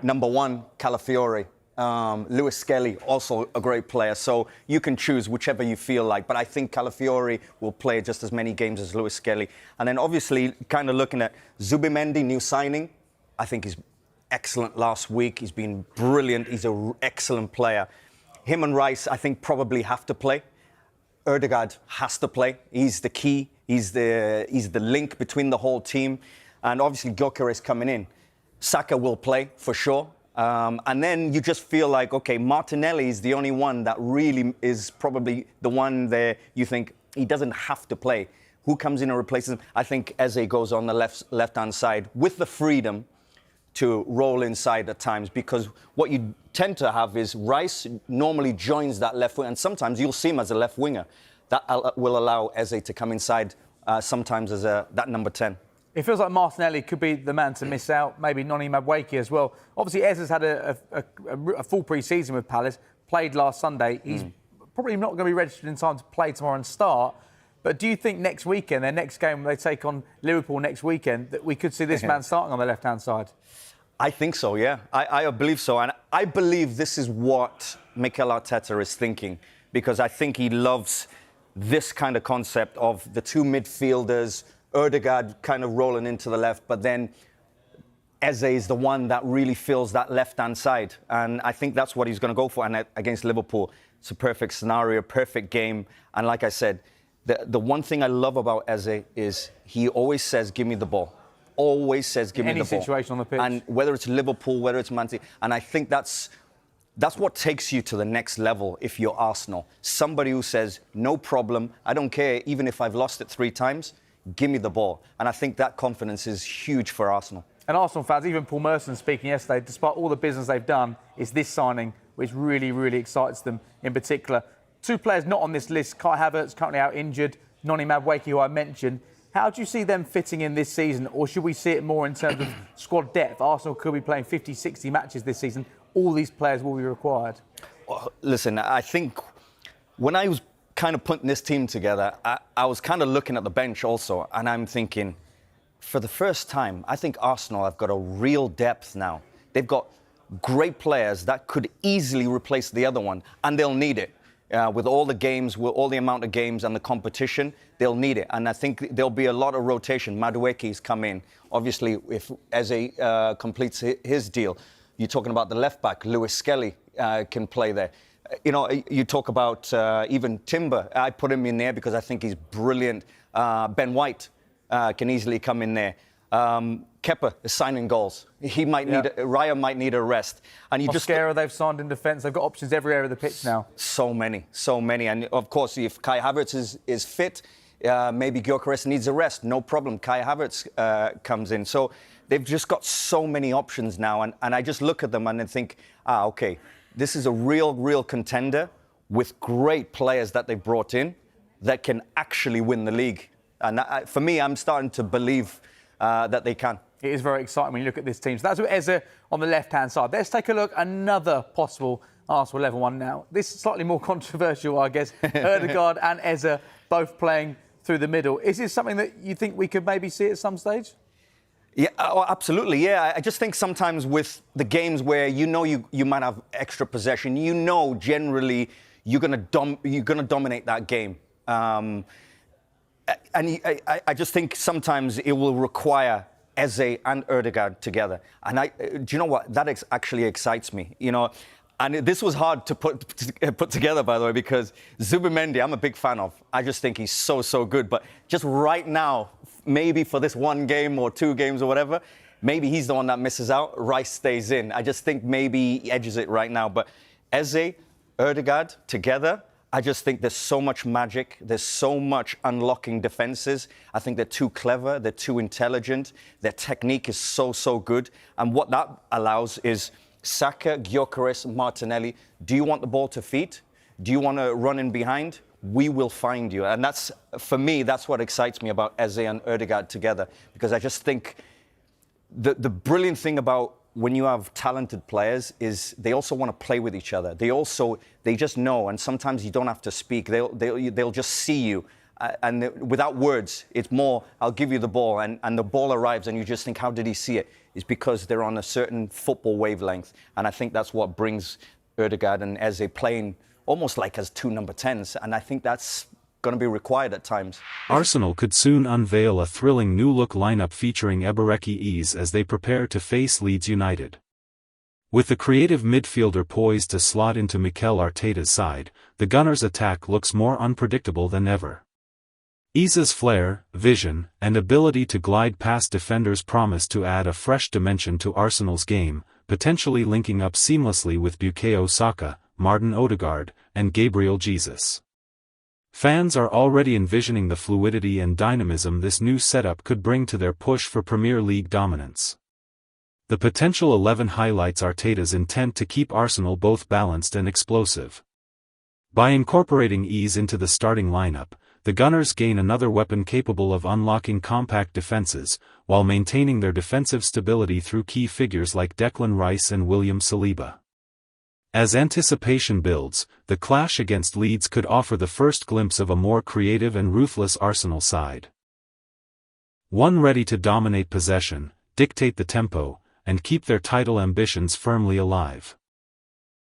number one, Calafiore. Lewis Skelly, also a great player. So you can choose whichever you feel like. But I think Calafiore will play just as many games as Lewis Skelly. And then obviously kind of looking at Zubimendi, new signing. I think he's excellent last week. He's been brilliant. He's an excellent player. Him and Rice, I think, probably have to play. Ødegaard has to play. He's the key. He's the link between the whole team. And obviously Gyökeres coming in. Saka will play for sure. And then you just feel like, okay, Martinelli is the only one that really is probably the one there you think he doesn't have to play. Who comes in and replaces him? I think Eze goes on the left-hand side with the freedom to roll inside at times, because what you tend to have is Rice normally joins that left wing, and sometimes you'll see him as a left winger. That will allow Eze to come inside sometimes as that number 10. It feels like Martinelli could be the man to miss out, maybe Noni Madueke as well. Obviously, Eze's had a full pre-season with Palace, played last Sunday. He's probably not going to be registered in time to play tomorrow and start. But do you think next weekend, their next game, they take on Liverpool next weekend, that we could see this man starting on the left-hand side? I think so, yeah. I believe so. And I believe this is what Mikel Arteta is thinking, because I think he loves this kind of concept of the two midfielders, Ødegaard kind of rolling into the left, but then Eze is the one that really fills that left-hand side. And I think that's what he's going to go for. And against Liverpool, it's a perfect scenario, perfect game. And like I said, the one thing I love about Eze is he always says, give me the ball. Always says, give me the ball. Any situation on the pitch. And whether it's Liverpool, whether it's Man City. And I think that's what takes you to the next level if you're Arsenal. Somebody who says, no problem, I don't care, even if I've lost it 3 times, give me the ball. And I think that confidence is huge for Arsenal. And Arsenal fans, even Paul Merson speaking yesterday, despite all the business they've done, it's this signing which really, really excites them in particular. 2 players not on this list, Kai Havertz currently out injured, Noni Madueke, who I mentioned. How do you see them fitting in this season? Or should we see it more in terms of squad depth? Arsenal could be playing 50, 60 matches this season. All these players will be required. Well, listen, I think when I was kind of putting this team together, I was kind of looking at the bench also, and I'm thinking, for the first time, I think Arsenal have got a real depth now. They've got great players that could easily replace the other one, and they'll need it. With all the games, with all the amount of games and the competition, they'll need it. And I think there'll be a lot of rotation. Madueke's come in. Obviously, if Eze completes his deal, you're talking about the left back, Lewis Skelly can play there. You know, you talk about even Timber. I put him in there because I think he's brilliant. Ben White can easily come in there. Kepa is signing goals. He might need Raya might need a rest. And you Mosquera, they've signed in defence. They've got options every area of the pitch now. So many. And of course, if Kai Havertz is fit, maybe Gyökeres needs a rest. No problem. Kai Havertz comes in. So they've just got so many options now. And I just look at them and I think, okay, this is a real contender with great players that they've brought in that can actually win the league. And for me, I'm starting to believe that they can. It is very exciting when you look at this team. So that's with Eze on the left-hand side. Let's take a look at another possible Arsenal 11-1 now. This is slightly more controversial, I guess. Ødegaard and Eze both playing through the middle. Is this something that you think we could maybe see at some stage? Yeah, oh, absolutely, yeah. I just think sometimes with the games where you know you might have extra possession, you know generally you're gonna dominate that game. And I just think sometimes it will require Eze and Ødegaard together. And do you know what? That actually excites me. You know, and this was hard to put together, by the way, because Zubimendi, I'm a big fan of. I just think he's so good. But just right now, maybe for this 1 game or 2 games or whatever, maybe he's the one that misses out. Rice stays in. I just think maybe he edges it right now. But Eze, Ødegaard together, I just think there's so much magic. There's so much unlocking defenses. I think they're too clever. They're too intelligent. Their technique is so good. And what that allows is Saka, Gyökeres, Martinelli. Do you want the ball to feet? Do you want to run in behind? We will find you. And that's, for me, that's what excites me about Eze and Ødegaard together. Because I just think the brilliant thing about when you have talented players is they also want to play with each other. They just know, and sometimes you don't have to speak. They'll just see you without words, it's more, I'll give you the ball, and the ball arrives, and you just think, how did he see it? It's because they're on a certain football wavelength, and I think that's what brings Ødegaard and Eze playing almost like as two number 10s, and I think that's going to be required at times. Arsenal could soon unveil a thrilling new-look lineup featuring Eberechi Eze as they prepare to face Leeds United. With the creative midfielder poised to slot into Mikel Arteta's side, the Gunners' attack looks more unpredictable than ever. Eze's flair, vision, and ability to glide past defenders promise to add a fresh dimension to Arsenal's game, potentially linking up seamlessly with Bukayo Saka, Martin Ødegaard, and Gabriel Jesus. Fans are already envisioning the fluidity and dynamism this new setup could bring to their push for Premier League dominance. The potential 11 highlights Arteta's intent to keep Arsenal both balanced and explosive. By incorporating Eze into the starting lineup, the Gunners gain another weapon capable of unlocking compact defenses, while maintaining their defensive stability through key figures like Declan Rice and William Saliba. As anticipation builds, the clash against Leeds could offer the first glimpse of a more creative and ruthless Arsenal side. One ready to dominate possession, dictate the tempo, and keep their title ambitions firmly alive.